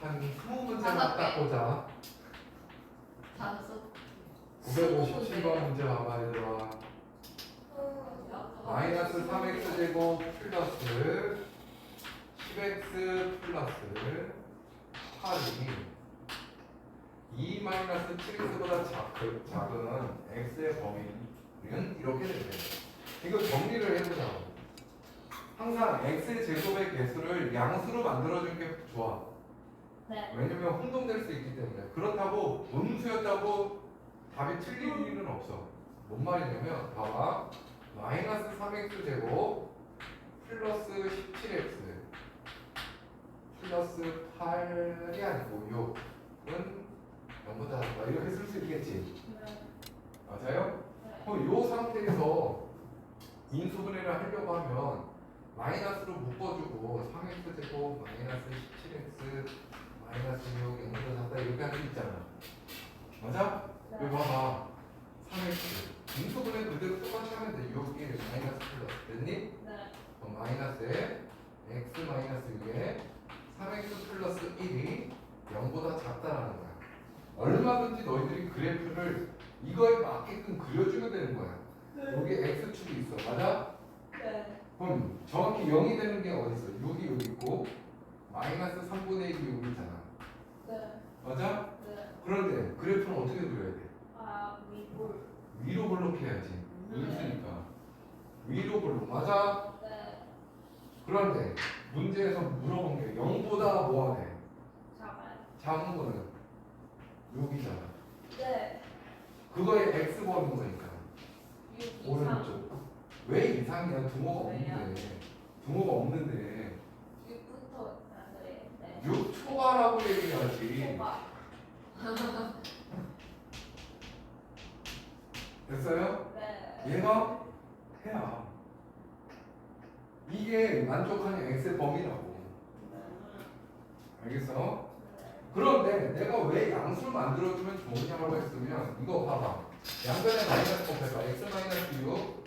한 20문제만 딱 보자. 다섯. 957번 문제 봐봐 얘들아. 마이너스 3x 제곱 플러스 10x 플러스 8이 2 마이너스 7x보다 작은 x의 범위는 이렇게 되네. 이거 정리를 해보자. 항상 x의 제곱의 개수를 양수로 만들어주는 게 좋아. 네. 왜냐면 혼동될 수 있기 때문에. 그렇다고 음수였다고 답이 틀릴 일은 없어. 뭔 말이냐면 봐봐. 마이너스 3x 제곱 플러스 17x 플러스 8이 아니고 6은 0보다 작다. 이렇게 쓸 수 있겠지. 네. 맞아요? 네. 그럼 이 상태에서 인수분해를 하려고 하면 마이너스로 묶어주고 3x 제곱 마이너스 17x 마이너스 6 0보다 작다 이렇게 할 수 있잖아. 맞아? 여기 봐봐. 3x 인수분해 그대로 똑같이 하면 돼. 6, 1 마이너스 플러스 됐니? 네. 그럼 마이너스에 x 마이너스 6에 3x 플러스 1이 0보다 작다라는 거야. 얼마든지 너희들이 그래프를 이거에 맞게끔 그려주면 되는 거야. 여기 x축이 있어. 맞아? 네. 그럼 정확히 0이 되는 게 어디 있어? 6이 여기 있고 마이너스 3분의 1이 여기 있잖아. 네. 맞아? 네. 그런데 그래프는 어떻게 그려야 돼? 아, 위볼. 위로 볼록해야지. 음수니까. 위로 볼록. 맞아? 네. 그런데 문제에서 물어본 게 0보다 뭐가 돼? 작아요. 작은 거는 여기잖아. 네. 그거에 x 버는 거니까. 6 이상. 오른쪽. 왜 이상이야? 등호가 왜요? 없는데. 등호가 없는데. 6부터 안 그래요. 네. 6 초과라고 얘기해야지. 초과. 됐어요? 네. 얘가 해야. 이게 만족하는 x의 범위라고. 알겠어? 네. 그런데 내가 왜 양수를 만들어주면 좋으냐고 했으면 이거 봐봐. 양변에 마이너스 곱해봐. x 마이너스 6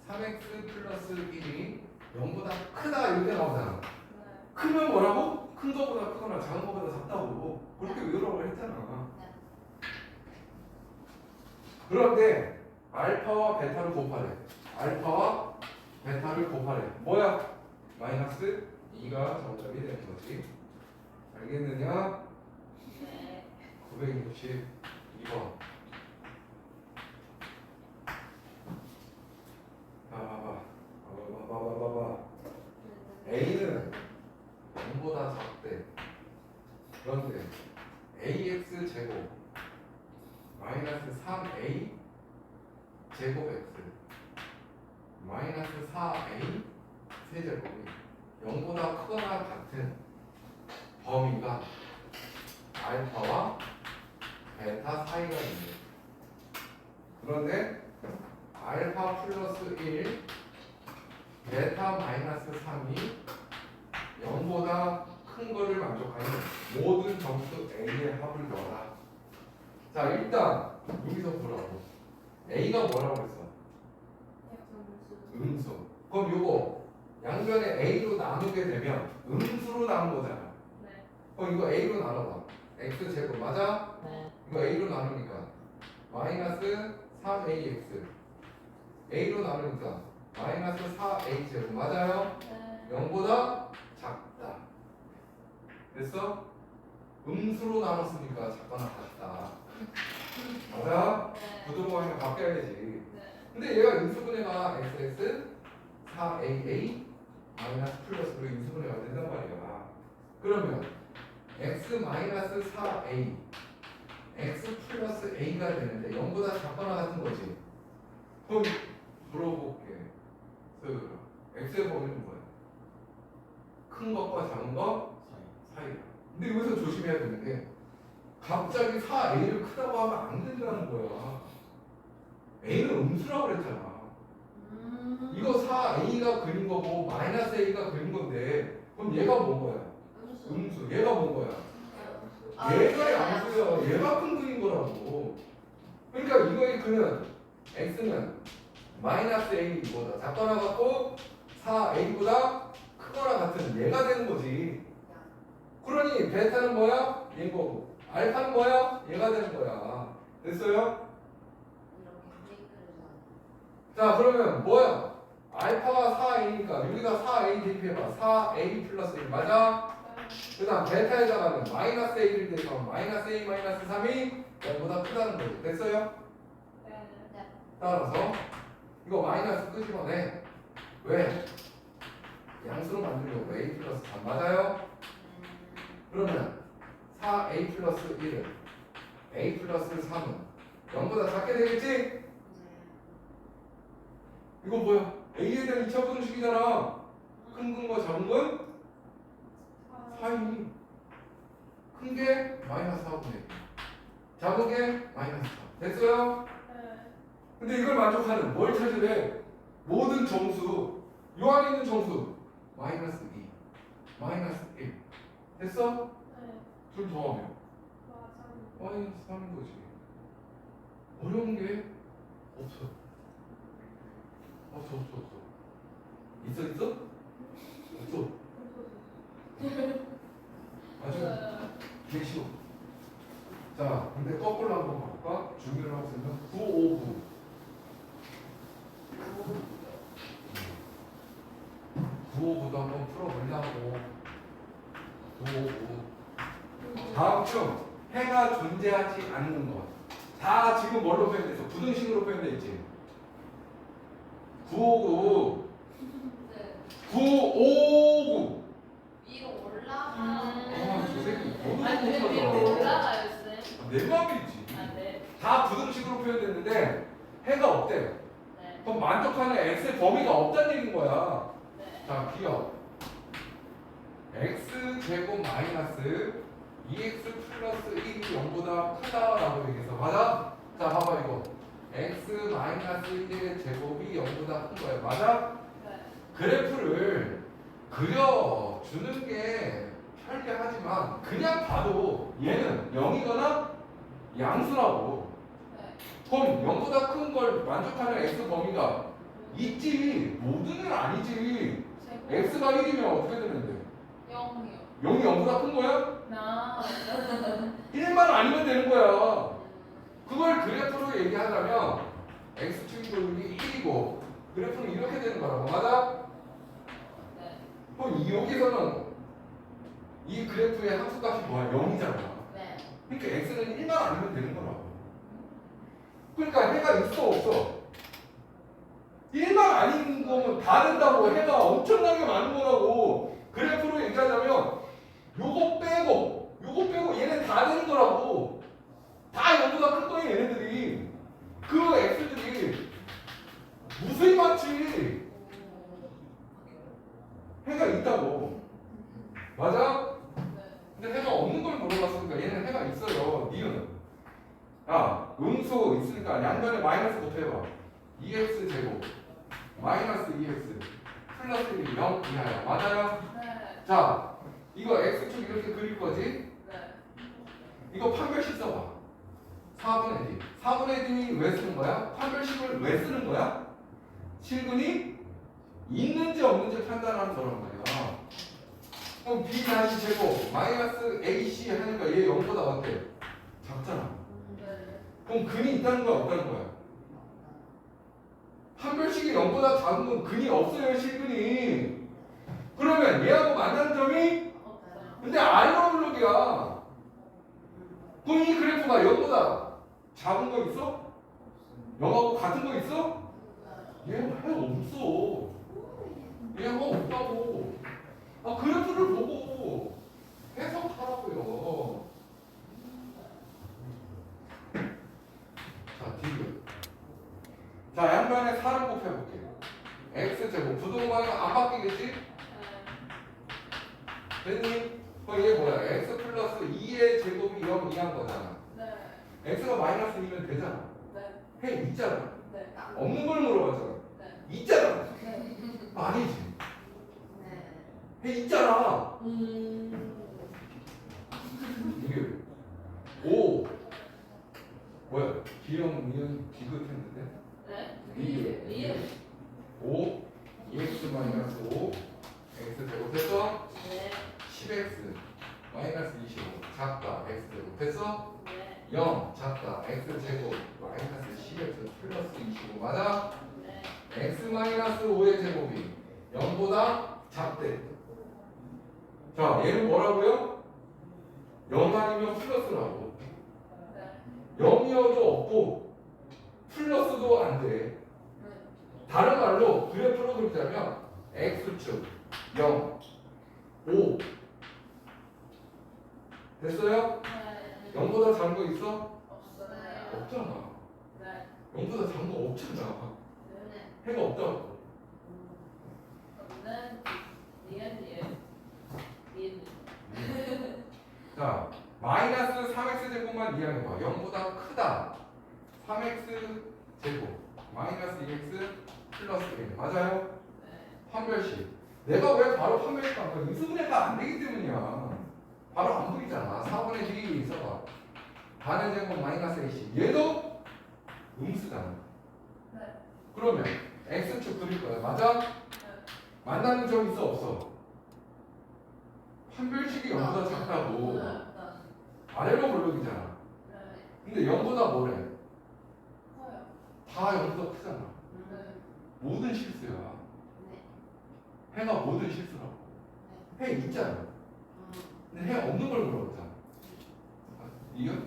3x 플러스 1이 0보다 크다 이렇게 나오잖아. 네. 크면 뭐라고? 큰 거보다 크거나 작은 거보다 작다고 그렇게 외우라고 했잖아. 네. 그런데 알파와 베타를 곱하래. 알파와 베타를 곱하래. 뭐야? 마이너스 2가 정답이 되는 거지. 알겠느냐? 네. 962번. 봐봐. A는 0보다 작대. 그런데 ax 제곱 마이너스 3a 제곱 x 마이너스 4a 세제곱이 0보다 크거나 같은 범위가 알파와 베타 사이가 있네. 그런데 알파 플러스 1 베타 마이너스 3이 0보다 큰 거를 만족하는 모든 점수 A의 합을 넣어라. 자, 일단 여기서 보라고. A가 뭐라고 했어? 음수. 그럼 요거 양변에 A로 나누게 되면 음수로 나눈 거잖아. 네. 그럼 이거 A로 나눠봐. X 제곱 맞아? 네. 이거 A로 나누니까 마이너스 3AX A로 나누니까 마이너스 4A 제곱 맞아요? 네. 0보다 작다. 됐어? 음수로 나눴으니까 작거나 같다. 맞아? 네. 부등호하면 바뀌어야지. 네. 근데 얘가 인수분해가 XX 4AA 마이너스 플러스로 인수분해가 된단 말이야. 그러면 X 마이너스 4A X 플러스 A가 되는데 0보다 작거나 같은 거지. 그럼 물어볼게. X의 범위는 뭐야? 큰 것과 작은 것 사이야. 근데 여기서 조심해야 되는 게 갑자기 4A를 크다고 하면 안 된다는 거야. A는 음수라고 그랬잖아. 이거 4A가 그린 거고 마이너스 A가 그린 건데 그럼 얘가 뭔 거야? 음수. 얘가 뭔 거야? 얘가 양수야. 얘가 큰 그린 거라고. 그러니까 이거의 그는 X는 마이너스 A보다 작거나 같고 4A보다 크거나 같은 얘가 되는 거지. 그러니 베타는 뭐야? 얘인 거고 알파는 뭐야? 얘가 되는 거야. 됐어요? 자 그러면 뭐야? 알파가 4a니까 여기다 4a 대입해봐. 4a 플러스 1 맞아? 그 다음 베타에다가는 마이너스 a를 대입하면 마이너스 a 마이너스 3이 0보다 크다는 거죠. 됐어요? 따라서 이거 마이너스 끄집어내. 왜? 양수로 만들려고 a 플러스 3 맞아요? 그러면 4a 플러스 1은 a 플러스 3은 0보다 작게 되겠지? 이거 뭐야? a에 대한 2차 분식이잖아. 큰 근과 작은 건 사인이 큰 게 마이너스 4분의 1 작은 게 마이너스 4 됐어요? 근데 이걸 만족하는 뭘 찾으래? 모든 정수 요 안에 있는 정수 마이너스 2 마이너스 1 됐어? 둘 더하면 마이너스 3인 거지. 어려운 게 없어. 없어. 있어? 없어. 아주 되게 쉬워. 자, 근데 거꾸로 한번 가볼까? 중요한 학생은 959. 959도 한번 풀어보려고. 959. 다음 중 해가 존재하지 않는 것. 다 지금 뭘로 표현돼서 부등식으로 표현돼 있지. 959. 959. 위로 올라가. 아, 저 새끼 너무 아니 왜 위로 못하다. 올라가요 쌤? 내 맘이지. 아 네. 다 부등식으로 표현됐는데 해가 없대요. 네. 그럼 만족하는 x의 범위가 없다는 얘기인 거야. 네. 자, 기억. x 제곱 마이너스 2x 플러스 1이 0보다 크다라고 얘기해서 맞아? 자, 봐봐 이거. x 마이너스 1의 제곱이 0보다 큰 거야. 맞아? 네. 그래프를 그려주는 게 편리하지만 그냥 봐도 얘는 0이거나 양수라고. 네. 그럼 0보다 큰 걸 만족하는 x 범위가 있지. 모두는 아니지. 제곱. x가 1이면 어떻게 되는데? 0이요. 0이 0보다 큰 거야? 나. 1만 아니면 되는 거야. 그걸 그래프로 얘기하자면 x축이 1이고 그래프는 이렇게 되는 거라고. 맞아? 네. 그럼 이 여기서는 이 그래프의 함수값이 뭐야? 0이잖아. 네. 그러니까 x는 1만 아니면 되는 거라고. 그러니까 해가 있어 없어? 1만 아닌 거면 다 된다고. 해가 엄청나게 많은 거라고. 그래프로 얘기하자면 요거 빼고 얘네 다 되는 거라고. 다 0보다 큰 거예요 얘네들이. 그 x들이 무수히 많지. 해가 있다고. 맞아? 네. 근데 해가 없는 걸 물어봤으니까 얘는 해가 있어요. 니은. 야, 음수 있으니까 양변에 마이너스 곱해봐. 2x 제곱 마이너스 2x 플러스 1이 0 이하야. 맞아요? 네. 자, 이거 x축 이렇게 그릴 거지? 네. 이거 판별식 써봐. 4분의 d. 4분의 d이 왜 쓰는 거야? 판별식을 왜 쓰는 거야? 실근이 있는지 없는지 판단하는 거란 말이야. 그럼 b 다시 제곱 마이너스 ac 하니까 얘 0보다 어때? 작잖아. 네. 그럼 근이 있다는 거야 없다는 거야? 판별식이 0보다 작은 건 근이 없어요. 실근이. 그러면 얘하고 만나는 점이 없어요. 근데 아이러블록이야. 그럼 이 그래프가 0보다 작은 거 있어? 0하고 같은 거 있어? 얘가 없어. 얘가 없다고. 아, 그래프를 보고 해석하라고요. 자, 디귿. 자, 양변에 4를 곱해볼게요. x제곱 부동방이 안 바뀌겠지? 됐니? 그럼 얘 뭐야? x 플러스 2의 제곱이 0 이한 거잖아. 네. x가 마이너스 2면 되잖아. 네. 해 있잖아. 네. 없는 걸 물어봤잖아. 네. 있잖아. 네. 아니지. 네. 해 있잖아. 이게 5 뭐야? 기형, 미은, 디귿했는데 네. 이게 이음. 5 2x 마이너스 5 x 제곱 해서 네. 10x 마이너스 25 작다 x제곱 됐어? 네. 0 작다 x제곱 마이너스 10x 플러스 25 맞아? 네. x 마이너스 5의 제곱이 0보다 작대. 자 얘는 뭐라고요? 0 아니면 플러스라고. 네. 0이어도 없고 플러스도 안 돼. 다른 말로 그래프로 그리자면 x축 0 5 됐어요? 네. 0보다 작은 거 있어? 없어요. 없잖아. 네. 0보다 작은 거 없잖아. 네. 해가 없다고. 저는 니은. 자, 마이너스 3x 제곱만 이해해봐. 0보다 크다. 3x 제곱 마이너스 2x 플러스 1 맞아요? 네. 판별식. 내가 왜 바로 판별식 안 거야? 인수분해가 안 되기 때문이야. 바로 안 보이잖아. 4분의 1이 있어봐. 반의 제곱 마이너스 AC. 얘도 음수잖아. 네. 그러면 x축 그릴 거야. 맞아? 만나는 점 있어 없어? 판별식이 0보다 작다고. 아래로 볼록이잖아. 네. 근데 0보다 뭐래? 커요. 다 0보다 크잖아. 네. 모든 실수야. 네. 해가 모든 실수라고. 해 있잖아. 근데 해 없는 걸 물어봤잖아. 이거? 이거.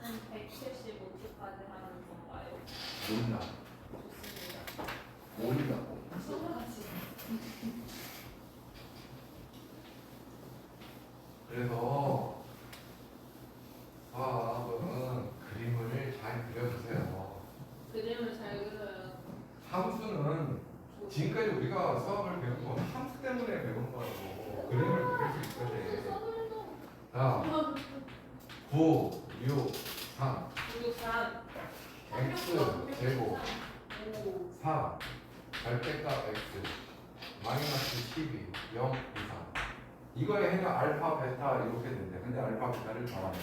한 175초까지 하는 건가요? 몰라. 좋습니다. 모른다고. 수고하시. 그래서 수학은 그림을 잘 그려주세요. 그림을 잘 그려요. 함수는 지금까지 우리가 수학을 배운 건 함수 때문에 배운 거라고. 그림을 그릴 수 있어야 돼. 자, 9, 6, 3, 663. x 제곱 4 절대값 x 마이너스 12 0 이상 이거에 해면 알파 베타 이렇게 된대. 근데 알파 베타를 정하네.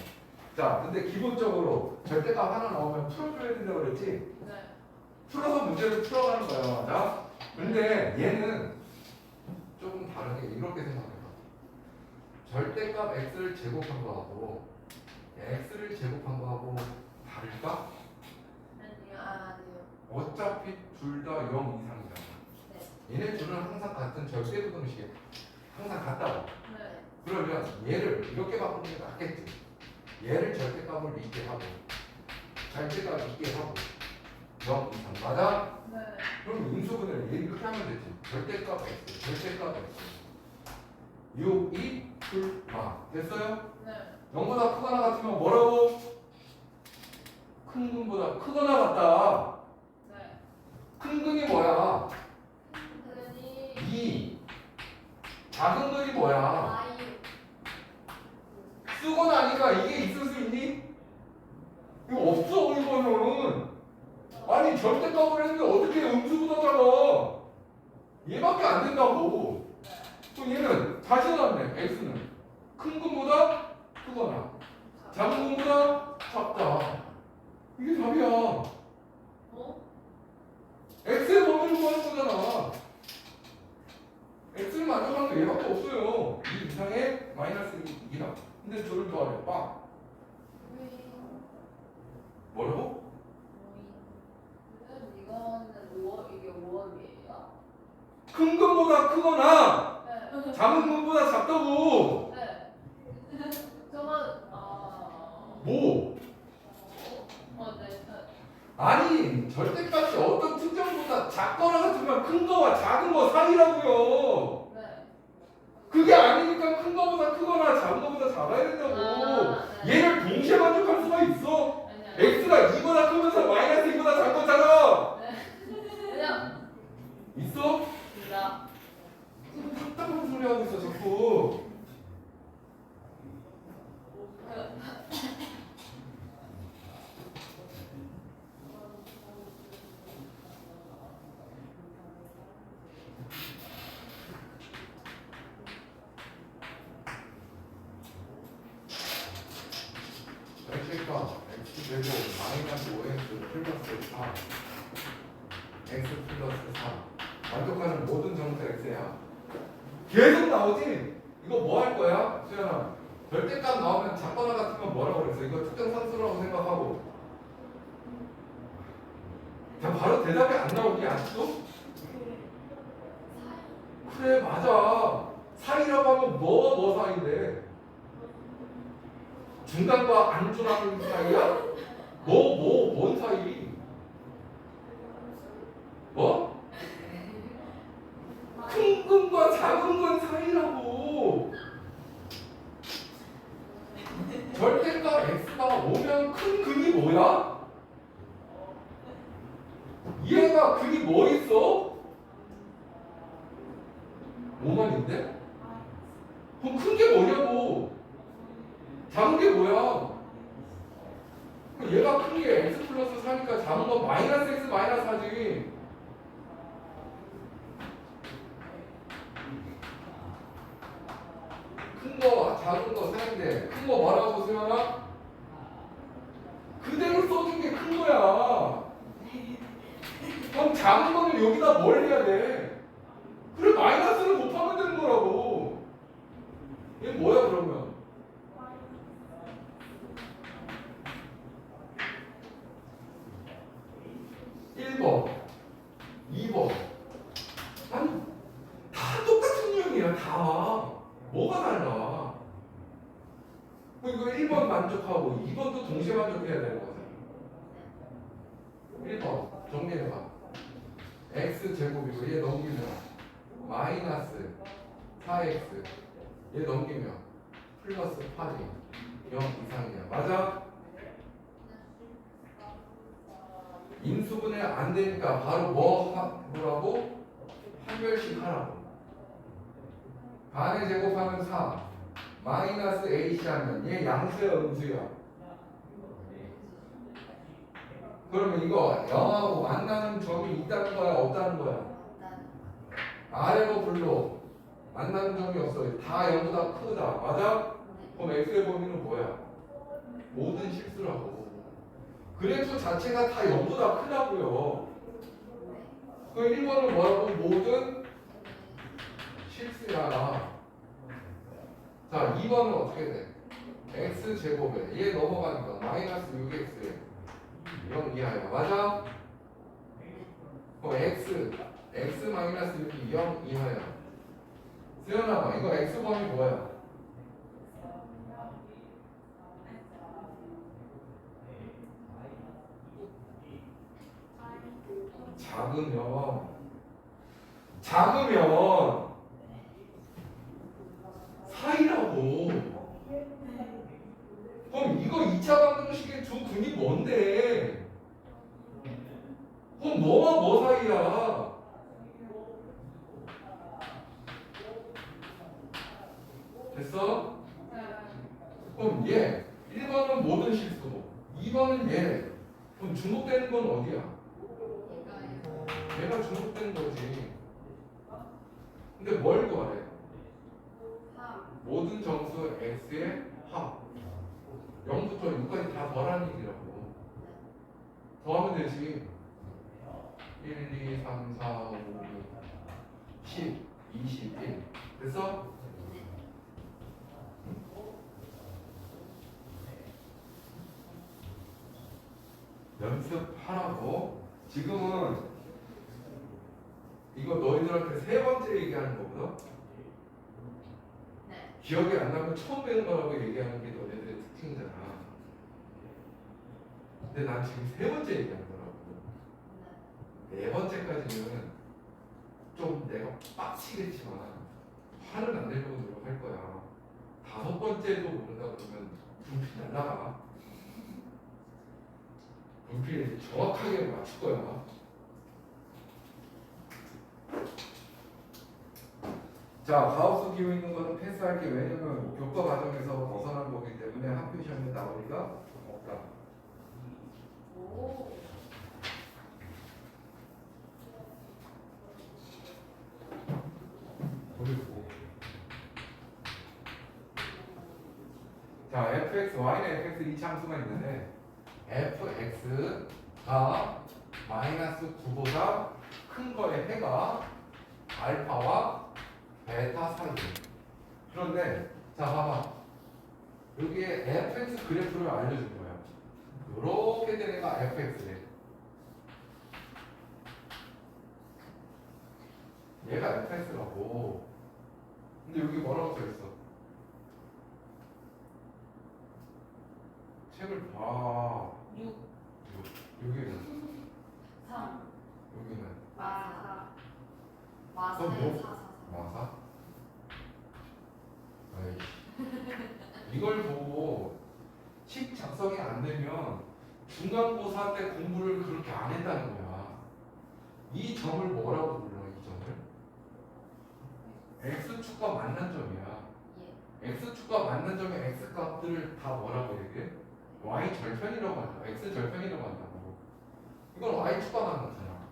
자 근데 기본적으로 절대값 하나 나오면 풀어줘야 된다고 그랬지. 네. 풀어서 문제를 풀어가는 거야. 맞아? 근데 얘는 조금 다르게 이렇게 생각해봐. 절대값 x를 제곱한 거하고 x를 제곱한 거하고 다를까? 아니요. 어차피 둘 다 0 이상이잖아. 네. 얘네 둘은 항상 같은 절대부등식이야. 항상 같다고. 네. 그러면 얘를 이렇게 바꾸는 게 낫겠지. 얘를 절대값을 있게 하고 절대값 있게 하고 0 이상 맞아? 네. 그럼 인수분해를 얘 이렇게 하면 되지. 절대값 x, 절대값 x 6, 2, 풀, 마 됐어요? 네. 0보다 크거나 같으면 뭐라고? 큰 근보다 크거나 같다. 네. 큰 근이 뭐야? 흔히 2 작은 근이 뭐야? 아이유. 쓰고 나니까 이게 있을 수 있니? 이거 없어 이거는. 아니 절대값을 했는데 어떻게 음수보다 작아? 얘밖에 안 된다고. 그럼 얘는 다시 나왔네. x는 큰 근보다 크거나 작은 근보다 작다. 이게 답이야. 어? x의 범위를 구하는 거잖아. x를 만족하는 게 얘밖에 없어요. 이 이상의 마이너스 2다. 근데 저를 더하래. 빵. 뭐라고? 이거는 5월 이게 5월이에요? 큰 근보다 크거나 네. 작은 근보다 작다고. 네. 저건 뭐? 네. 아니 절대값이 어떤 특정보다 작거나 같으면 큰 거와 작은 거 사이라고요. 네. 그게 아니니까 큰 거보다 크거나 작은 거보다 작아야 된다고. 네. 얘를 동시에 만족할 수가 있어? 아니야. x가 2보다 크면서 마이너스 2보다 작거잖아. 네. 그냥 있어? 나. 지금 답답한 소리 하고 있어 자꾸. 절대값 x제곱 마이너스 5x 플러스 4 x 플러스 4 만족하는 모든 정수 x야. 계속 나오지? 이거 뭐 할 거야? 수연아, 절대값 나오면 작거나 같은 건 뭐라고 그랬어? 이거 특정 상수라고 생각하고. 자, 바로 대답이 안 나오니 아직도? 그래, 맞아. 사이라고 하면 뭐 사이인데? 중간과 안 중간 사이야? 뭔 사이? 뭐? 큰 건과 작은 건 사이라고. 절대값 x가 오면 큰 근이 뭐야? 얘가 근이 뭐 있어? 5만인데? 그럼 큰 게 뭐냐고? 작은 게 뭐야? 그럼 얘가 큰 게 x 플러스 4니까 작은 건 마이너스 x 마이너스 4지. 큰 거, 작은 거 사이인데 큰 거 뭐라고 수연아? 그대로 써준 게 큰 거야. 그럼 작은 거는 여기다 뭘 해야 돼? 그래, 마이너스를 곱하면 되는 거라고. 이게 뭐야 그러면? (1번) (2번) 아니 다 똑같은 유형이야. 다 뭐가 달라? 그럼 이거 1번 만족하고 2번도 동시에 만족해야 되는 거잖아. 1번 정리해봐. x제곱이고 얘 넘기면 마이너스 4x 얘 넘기면 플러스 8이 0 이상이야. 맞아? 인수분해 안 되니까 바로 뭐 하라고? 판별식 하라고. 반의 제곱하면 4 마이너스 AC 하면 얘 양수야 음수야? 그러면 이거 0하고 만나는 점이 있다는 거야 없다는 거야? 아래로 불러 만나는 점이 없어. 다 0보다 크다. 맞아? 그럼 x의 범위는 뭐야? 모든 실수라고. 그래프 자체가 다 0보다 크다고요. 그 1번은 뭐라고? 모든 실수야. 자, 2번은 어떻게 돼? x제곱에 얘 넘어가니까 마이너스 6x에 0 이하야. 맞아? 그럼 x 마이너스 6이 0 이하야. 수연아, 이거 x범위 뭐야? 작으면 사이라고. 그럼 이거 2차 방정식의 두 근이 뭔데? 그럼 뭐와 뭐 사이야? 됐어? 그럼 얘 1번은 모든 실수, 2번은 얘. 그럼 중복되는 건 어디야? 얘가 중복되는 거지. 근데 뭘 구하래? 모든 정수 x의 합 0부터 6까지 다 더하는 얘기라고. 더하면 되지. 1, 2, 3, 4, 5, 6, 10, 21 됐어? 연습하라고. 지금은 이거 너희들한테 세 번째 얘기하는 거거든. 기억이 안 나면 처음 배운 거라고 얘기하는 게 너네들의 특징이잖아. 근데 난 지금 세 번째 얘기하는 거라고. 네 번째까지는 좀 내가 빡치겠지만 화는 안 내려고 노력할 거야. 다섯 번째도 모른다 그러면 분필 날라가. 분필 정확하게 맞출 거야. 자, 가우스 기호 있는 거는 패스할게. 왜냐면 교과 과정에서 벗어난 거기 때문에 학교 시험에 나올 리가 없다. 자, fx, y는 fx 이차 함수가 있는데 fx가 마이너스 9보다 큰 거의 해가 알파와 베타 사이에. 그런데 자 봐봐. 여기에 fx 그래프를 알려준 거야. 요렇게 된 애가 fx래. 얘가 fx라고. 근데 여기 뭐라고 써있어? 책을 봐. 6, 여기는 3, 여기는 마사. 그럼 뭐? 마사? 아이씨. 이걸 보고 식 작성이 안 되면 중간고사 때 공부를 그렇게 안 했다는 거야. 이 점을 뭐라고 불러? 이 점을? x축과 만난 점이야. x축과 만난 점의 x값들을 다 뭐라고 얘기해? y 절편이라고 한다. x 절편이라고 한다고. 이건 y축과 만났잖아.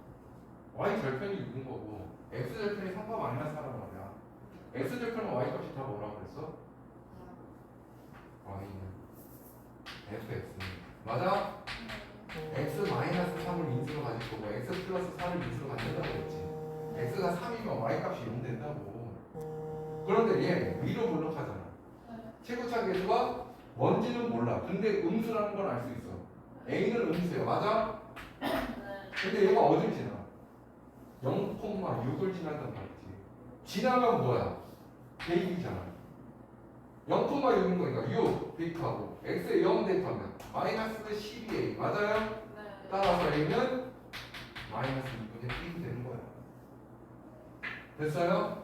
y 절편이 6인 거고 x 절편이 3과 마이너스 하란 말이야. x 절편은 y 값이 다 뭐라고 그랬어? y는 fx 맞아? x 마이너스 3을 인수로 가질 거고 x 플러스 4를 인수로 갖는다고 했지. x가 3이면 y 값이 0 된다고. 그런데 얘 위로 블록하잖아. 최고차 계수가 뭔지는 몰라. 근데 음수라는 걸 알 수 있어. a는 음수야. 맞아? 근데 얘가 어딜 지나? 0,6을 지난단 말이지. 지나면 뭐야? 대입이잖아. 0,6인 거니까 6 대입하고 x에 0 대입하면 마이너스 12a 맞아요? 따라서 a는 마이너스 2분의 1이 되는 거야. 됐어요?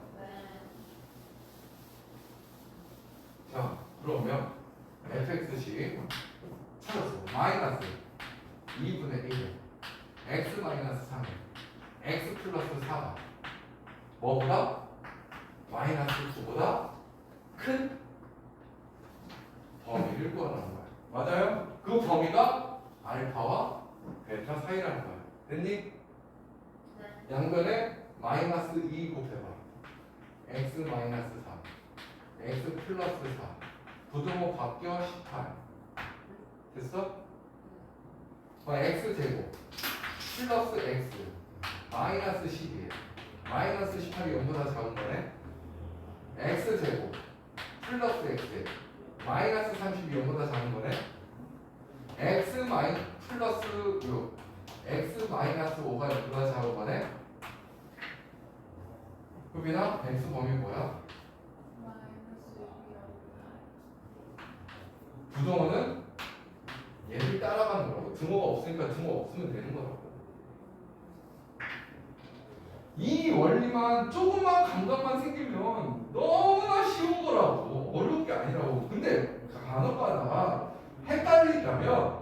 자 그러면 fx식 찾았어. 마이너스 2분의 1 x 마이너스 3 x 플러스 4가 뭐보다? 마이너스 9보다 큰 범위를 구하라는 거야. 맞아요? 그 범위가 알파와 베타 사이라는 거야. 됐니? 양변에 마이너스 2 곱해봐. x 마이너스 3 x 플러스 4 부등호 바뀌어 18 됐어? x 제곱 플러스 x 마이너스 12 마이너스 18이 0보다 작은 거네. x 제곱 플러스 x 마이너스 32 0보다 작은 거네. x 마이 플러스 6 x 마이너스 5가 0보다 작은 거네. 흡이나 x 범위 뭐야? 부등호는 얘를 따라가는 거라고. 등호가 없으니까 등호 없으면 되는 거라고. 이 원리만 조금만 감각만 생기면 너무나 쉬운 거라고. 어려운 게 아니라고. 근데 간혹 가다가 헷갈리려면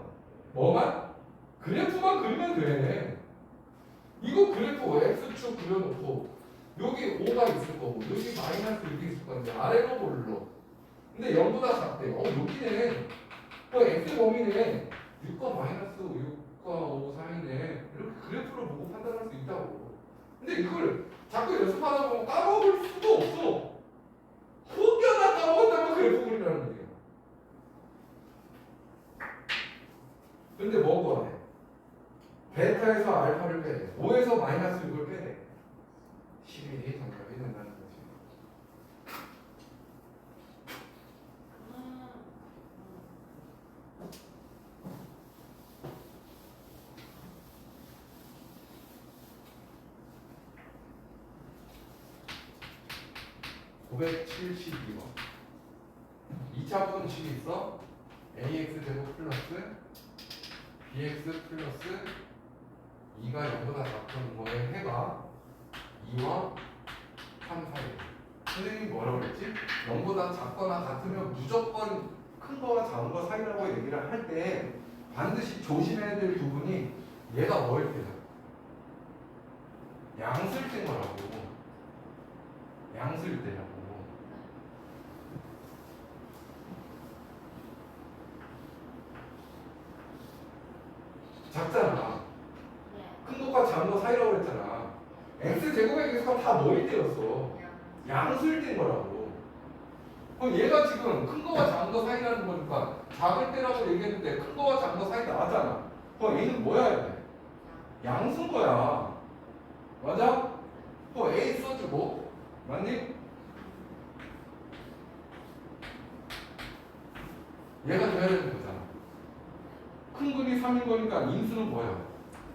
뭐만? 그래프만 그리면 돼. 이거 그래프 x축 그려놓고 여기 5가 있을 거고 여기 마이너스 이렇게 있을 건데 아래로 볼로. 근데 0보다 작대. 여기네. x 범위네. 6과 마이너스 6과 5 사이네. 이렇게 그래프를 보고 판단할 수 있다고. 근데 이걸 자꾸 연습하다 보면 까먹을 수도 없어. 혹여나 까먹었다면 그래프 그리라는 얘기야. 근데 뭐 구하래? 베타에서 알파를 빼래. 5에서 마이너스 6을 빼래. 11이 정답이 된다는 거지. 572번 2차 분식이 있어. ax 제곱 플러스 bx 플러스 2가 0보다 작던 거의 해가 2와 3 사이. 선생님이 뭐라고 그랬지? 0보다 작거나 같으면 무조건 큰 거와 작은 거 사이라고 얘기를 할 때 반드시 조심해야 될 부분이 얘가 뭐일 때야? 양수일 거라고. 양수일 때라고. 작잖아. 큰 것과 작은 거 사이라고 그랬잖아. x제곱의 계수가 다 뭐일 때였어? 양수일 때인 거라고. 그럼 얘가 지금 큰 거와 작은 거 사이라는 거니까 작을 때라고 얘기했는데 큰 거와 작은 거 사이 나왔잖아. 그럼 A는 뭐야 이제? 양수인 거야. 맞아? 그럼 A 써주고 맞니? 얘가 돼야 되는 거잖아. 큰 근이 3인 거니까 인수는 뭐야?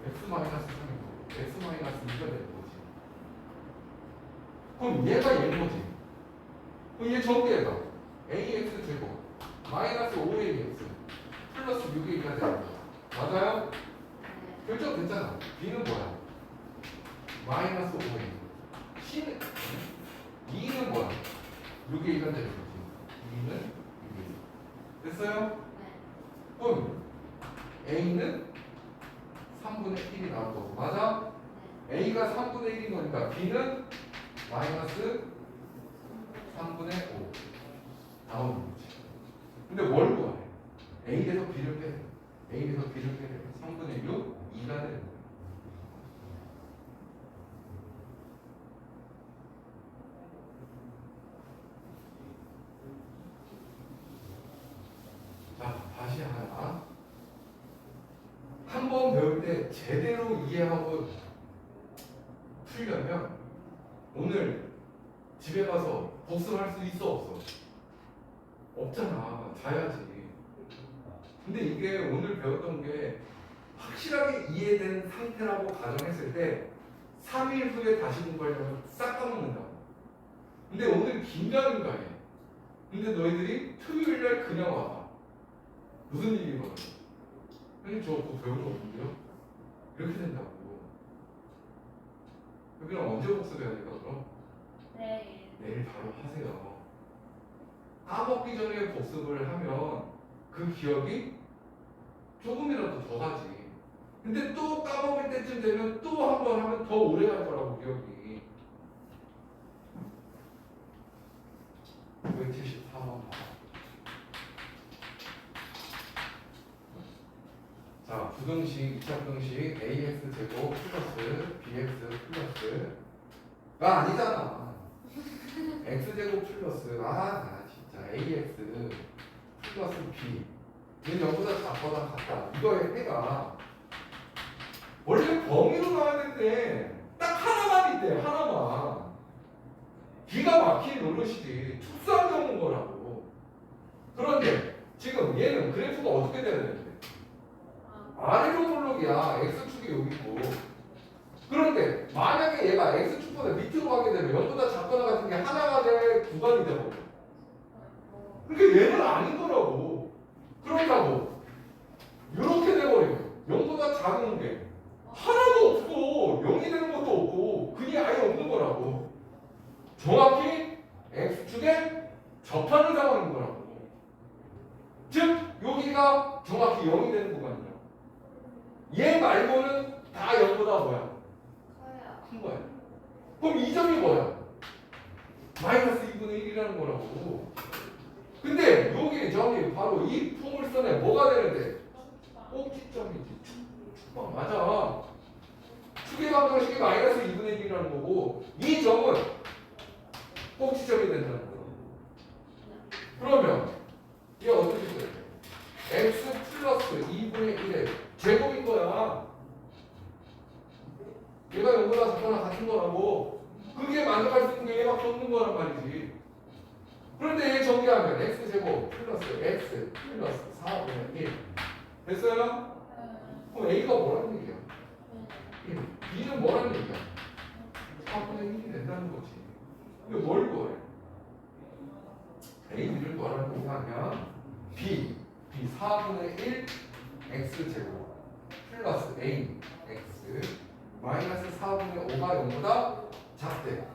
x-3인 거고 x-2가 되는 거지. 그럼 얘가 얘인 거지. 그럼 얘 전개해봐. ax 제곱 마이너스 5ax 플러스 6a가 되는 거야. 맞아요? 결정됐잖아. b는 뭐야? 마이너스 5a. c는 2는 뭐야? 6a가 되는 거지. 2는 6a. 됐어요? 그럼 a는 3분의 1이 나올 거고 맞아? a가 3분의 1인 거니까 b는 마이너스 3분의 5 나오는 거지. 근데 뭘 구하래? a에서 b를 빼래. a에서 b를 빼래. 3분의 6, 2가 되는 거야. 자, 다시 하나. 한 번 배울 때 제대로 이해하고 풀려면 오늘 집에 가서 복습할 수 있어 없어? 없잖아. 자야지. 근데 이게 오늘 배웠던 게 확실하게 이해된 상태라고 가정했을 때 3일 후에 다시 공부하려면 싹 까먹는다고. 근데 오늘 긴가민가 해. 근데 너희들이 토요일날 그냥 와봐. 무슨 일이 일어나? 형님 저 그거 배운 거 없는데요? 이렇게 된다고. 여기랑 언제 복습해야 될까 그럼? 내일 바로 하세요. 까먹기 전에 복습을 하면 그 기억이 조금이라도 더 가지. 근데 또 까먹을 때쯤 되면 또 한 번 하면 더 오래 갈 거라고 기억이. 974번 봐. 자, 부등식, 2차 부등식 ax 제곱 플러스 bx 플러스가 아니잖아. x 제곱 플러스 나 진짜 ax 플러스 b 얘는 여기보다 작거나 같다. 이거의 해가 원래 범위로 나와야 되는데 딱 하나만 있대. 하나만. 기가 막힌 노릇이지. 특수한 경우인 거라고. 그런데 지금 얘는 그래프가 어떻게 돼야 되는데? 아래로 볼록이야. x축이 여기 있고. 그런데 만약에 얘가 x축보다 밑으로 가게 되면 0보다 작거나 같은 게 하나가 될 구간이 되거든. 그러니까 얘는 아닌 거라고. 그런다고 이렇게 돼버리면 0보다 작은 게 하나도 없고 0이 되는 것도 없고 근이 아예 없는 거라고. 정확히 x축에 접하는 상황인 거라고. 즉 여기가 정확히 0이 되는 구간이야. 얘 말고는 다 0보다 뭐야? 큰 거야. 그럼 이 점이 뭐야? 마이너스 2분의 1이라는 거라고. 근데 여기 점이 바로 이 포물선에 뭐가 되는데? 꼭지점이지. 축방 맞아. 축의 방정식이 마이너스 2분의 1이라는 거고 이 점은 꼭지점이 된다는 거야. 그러면 얘 어떻게 돼? x 플러스 2분의 1의 제곱인 거야. 얘가 0보다 작거나 같은 거라고. 그게 만족할 수 있는 게 얘밖에 없는 거란 말이지. 그런데 얘 정리하면 x제곱 플러스 x 플러스 4분의 1 됐어요? 그럼 a가 뭐라는 얘기야? 1. b는 뭐라는 얘기야? 4분의 1이 된다는 거지. 근데 뭘 구해? a, b를 구하라는 얘기하면 b 4분의 1 x제곱 플러스 a x 마이너스 4분의 5가 0보다 작대.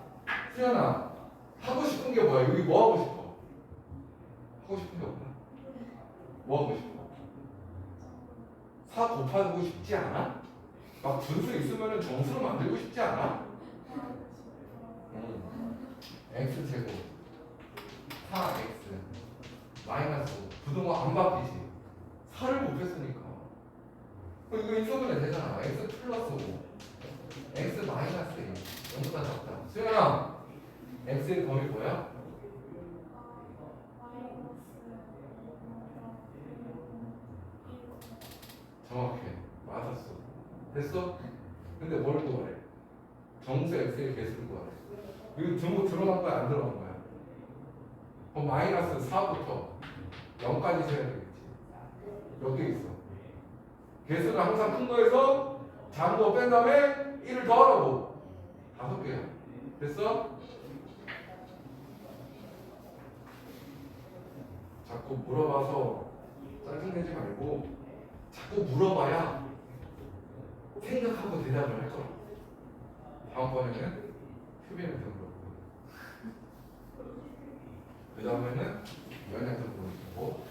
수연아 하고 싶은 게 뭐야? 여기 뭐 하고 싶어? 하고 싶은 게 없나? 뭐 하고 싶어? 4 곱하고 싶지 않아? 막 분수 있으면 정수로 만들고 싶지 않아? x제곱 4x 마이너스 5 부등호 안 바뀌지? 4를 곱했으니까 이거 인수분해 되잖아. x 플러스 5 x 마이너스 1 0보다 작다. 수연아 x의 범위 뭐야? 정확해. 맞았어. 됐어? 근데 뭘 구하래? 정수 x의 개수를 구하래. 이거 전부 들어간 거야, 안 들어간 거야? 그럼 마이너스 4부터 0까지 세야 되겠지. 몇 개 있어? 개수는 항상 큰 거에서 작은 거 뺀 다음에 1을 더하라고. 5개야. 됐어? 자꾸 물어봐서 짜증내지 말고 자꾸 물어봐야 생각하고 대답을 할 거야. 다음번에는 휴빈한테 물어보고 그 다음에는 연애한테 물어보고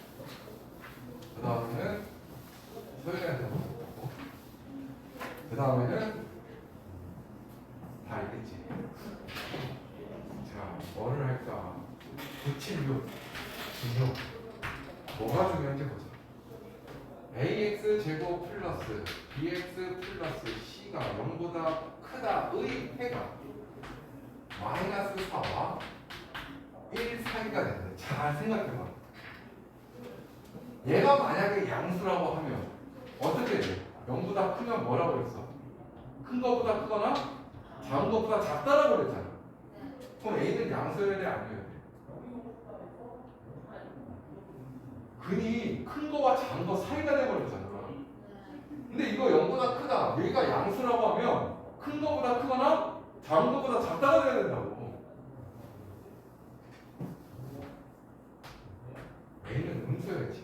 그 다음에는 소연이한테 물어보고 그 다음에는 다 알겠지. 자, 뭐를 할까? 976 중요. 뭐가 중요한지 보자. ax 제곱 플러스 bx 플러스 c가 0보다 크다의 해가 마이너스 4와 1 사이가 된다. 잘 생각해봐. 얘가 만약에 양수라고 하면 어떻게 돼? 0보다 크면 뭐라고 그랬어? 큰 것보다 크거나 작은 것보다 작다라고 그랬잖아. 그럼 a는 양수여야 돼, 아니어야 돼? 근이 큰 거와 작은 거 사이가 돼버렸잖아. 근데 이거 0보다 크다. 여기가 양수라고 하면 큰 거보다 크거나 작은 거보다 작다가 돼야 된다고. A는 음수였지.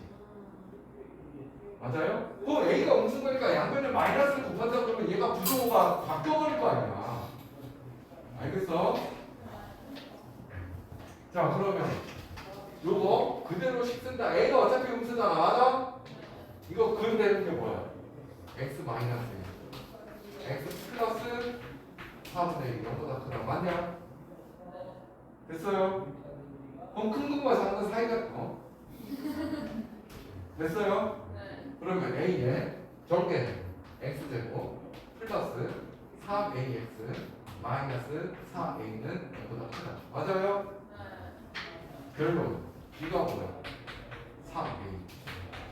맞아요? 그럼 A가 음수인 거니까 양변에 마이너스를 곱한다 그러면 얘가 부정호가 바뀌어버릴 거 아니야. 알겠어? 자, 그러면 요거 그대로 식 쓴다. A가 어차피 음수잖아. 맞아? 이거 그대로 게 뭐야? x 마이너스 x 플러스 4분의 1 0보다 크다. 맞냐? 됐어요? 그럼 큰 것과 작은 것 사이가 됐어요? 그러면 a의 전개는 x제곱 플러스 3ax 마이너스 4a는 0보다 크다. 맞아요? 결론 b가 뭐야? 3a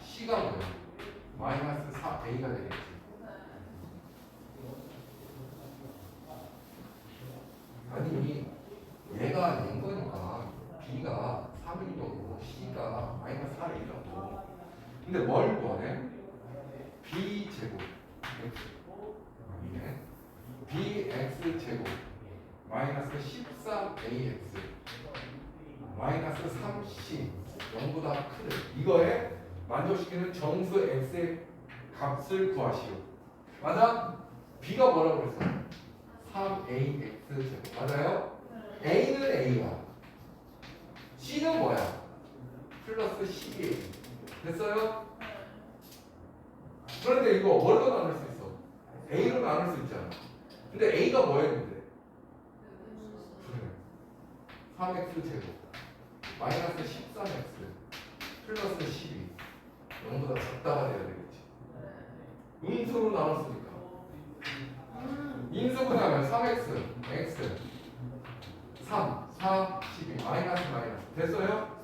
c가 뭐야? 마이너스 4a가 되겠지. 아니 얘가 낸 거니까 b가 3일 거고 c가 마이너스 4a라고. 근데 뭘 구하래? b 제곱 x bx 제곱 마이너스 13ax 마이너스 3c 0보다 크대. 이거에 만족시키는 정수 x의 값을 구하시오. 맞아? b가 뭐라고 그랬어? 3ax 제곱. 맞아요? a는 a야. c는 뭐야? 플러스 12a. 됐어요? 그런데 이거 뭘로 나눌 수 있어? a로 나눌 수 있잖아. 근데 a가 뭐였는데? 3x 제곱 마이너스 13x 플러스 12 0보다 작다가 돼야 되겠지. 음수로 나눴으니까 인수분 하면 3x x 3 4 12 마이너스 됐어요?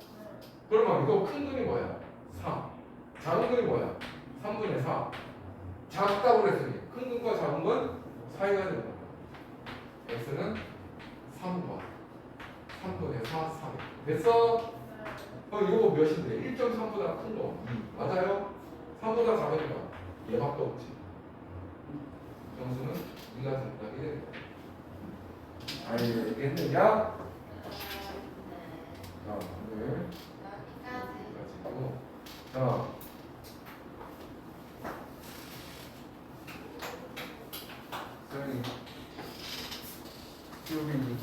그러면 이거 큰 근이 뭐야? 3 작은 근이 뭐야? 3분의 4 작다고 그랬으니 큰 근과 작은 건 사이가 되는 거야. x는 3과 3분의 4 3 됐어? 이거 몇인데? 1.3보다 큰 거. 맞아요? 3보다 작으니까 얘밖에 없지. 점수는 2가 정답이 되는 거야. 알겠느냐? 자, 오늘 여기까지고. 자, 소연이 수빈이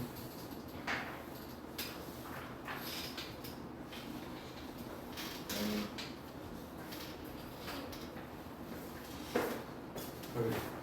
그래.